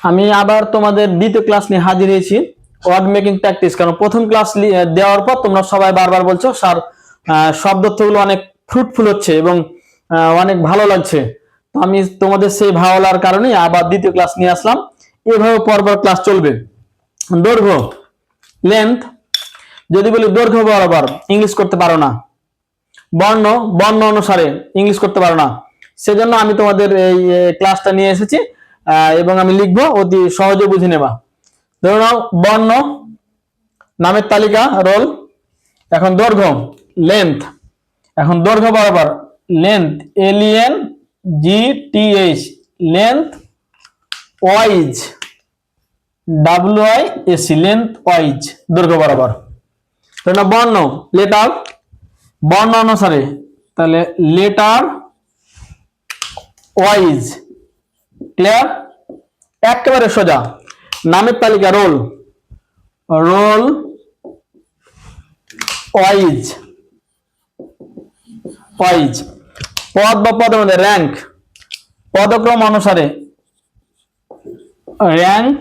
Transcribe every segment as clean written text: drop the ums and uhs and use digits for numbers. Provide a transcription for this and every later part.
আমি আবার তোমাদের দ্বিতীয় ক্লাস নিয়ে হাজির হয়েছি, ওয়ার্ড মেকিং প্র্যাকটিস। কারণ প্রথম ক্লাস দেওয়ার পর তোমরা সবাই বারবার বলছো স্যার শব্দগুলো অনেক ফ্রুটফুল হচ্ছে এবং অনেক ভালো লাগছে। তো আমি তোমাদের সেই ভালো লাগার কারণে আবার দ্বিতীয় ক্লাস নিয়ে আসলাম। এভাবে পরপর ক্লাস চলবে। দৈর্ঘ্য, লেন্থ, যদি বলি দৈর্ঘ্য বরাবর ইংলিশ করতে পারো না, বর্ণ বর্ণ অনুসারে ইংলিশ করতে পারো না, সেজন্য আমি তোমাদের এই ক্লাসটা নিয়ে এসেছি এবং আমি লিখবো, অতি সহজে বুঝে নেবা। ধরো নাও বর্ণ, নামের তালিকা, রোল। এখন দৈর্ঘ্য, লেন্থ। এখন দৈর্ঘ্য বরাবর length, LENGTH, length, wise, WIAC, length wise, দৈর্ঘ্য বরাবর। ধরো নাও বর্ণ, লেটার, বর্ণ অনুসারে, তাহলে লেটার ওয়াইজ। ক্লিয়ার? একেবারে সোজা। নামের তালিকা, রোল, রোল ওয়াইজ, ওয়াইজ। পদ বা পদের মধ্যে র্যাঙ্ক, পদক্রম অনুসারে, র্যাঙ্ক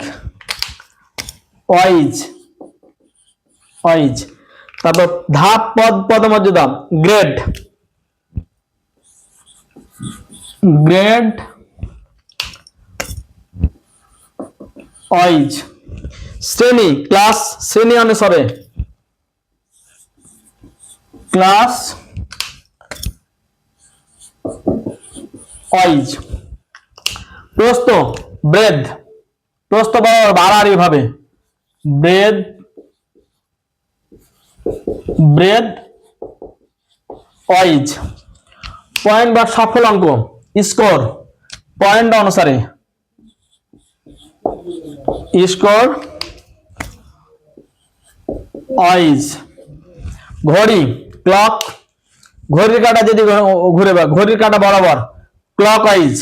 ওয়াইজ, ওয়াইজ। তারপর ধাপ, পদ, পদমর্যাদা, গ্রেড, গ্রেড ওয়াইজ। শ্রেণী, ক্লাস, শ্রেণী অনুসারে, ক্লাস ওয়াইজ। প্রস্থ, ব্রেড, প্রস্থ বরাবর বাড়ার ভাবে, ব্রেড, ব্রেড ওয়াইজ। পয়েন্ট বা সফল অঙ্ক, স্কোর, পয়েন্ট অনুসারে, স্কোর ওয়াইজ। ঘড়ি, ক্লক, ঘড়ির কাঁটা যদি ঘুরে, ঘড়ির কাঁটা বরাবর, ক্লক ওয়াইজ,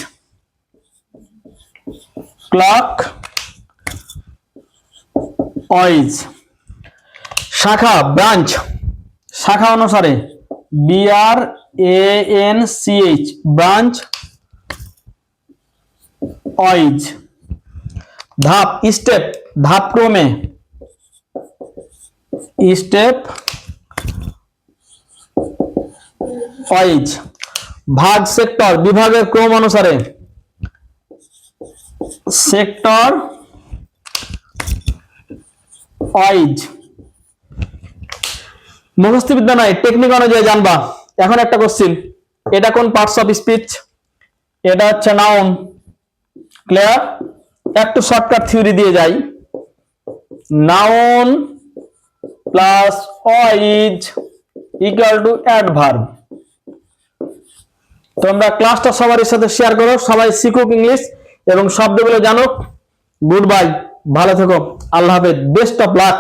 ক্লক ওয়াইজ। শাখা, ব্রাঞ্চ, শাখা অনুসারে, BRANCH, ব্রাঞ্চ ওয়াইজ। ধাপ, স্টেপ, ধাপ ক্রমে, স্টেপ ওয়াইজ। ভাগ, সেক্টর, বিভাগের ক্রম অনুসারে, সেক্টর ওয়াইজ। মুখস্থ বিদ্যা নয়, টেকনিক অনুযায়ী জানবা। এখন একটা কোশ্চিন, এটা কোন পার্টস অফ স্পিচ? এটা হচ্ছে নাউন। ক্লিয়ার? একটু শর্টকাট থিওরি দিয়ে যাই। Noun plus wise equal to adverb. তোমরা ক্লাসটা সবার সাথে শেয়ার করো, সবাই শিখুক ইংলিশ এবং শব্দগুলো জানুক। গুড বাই, ভালো থেকো, আল্লাহ হাফেজ, বেস্ট অফ লাক।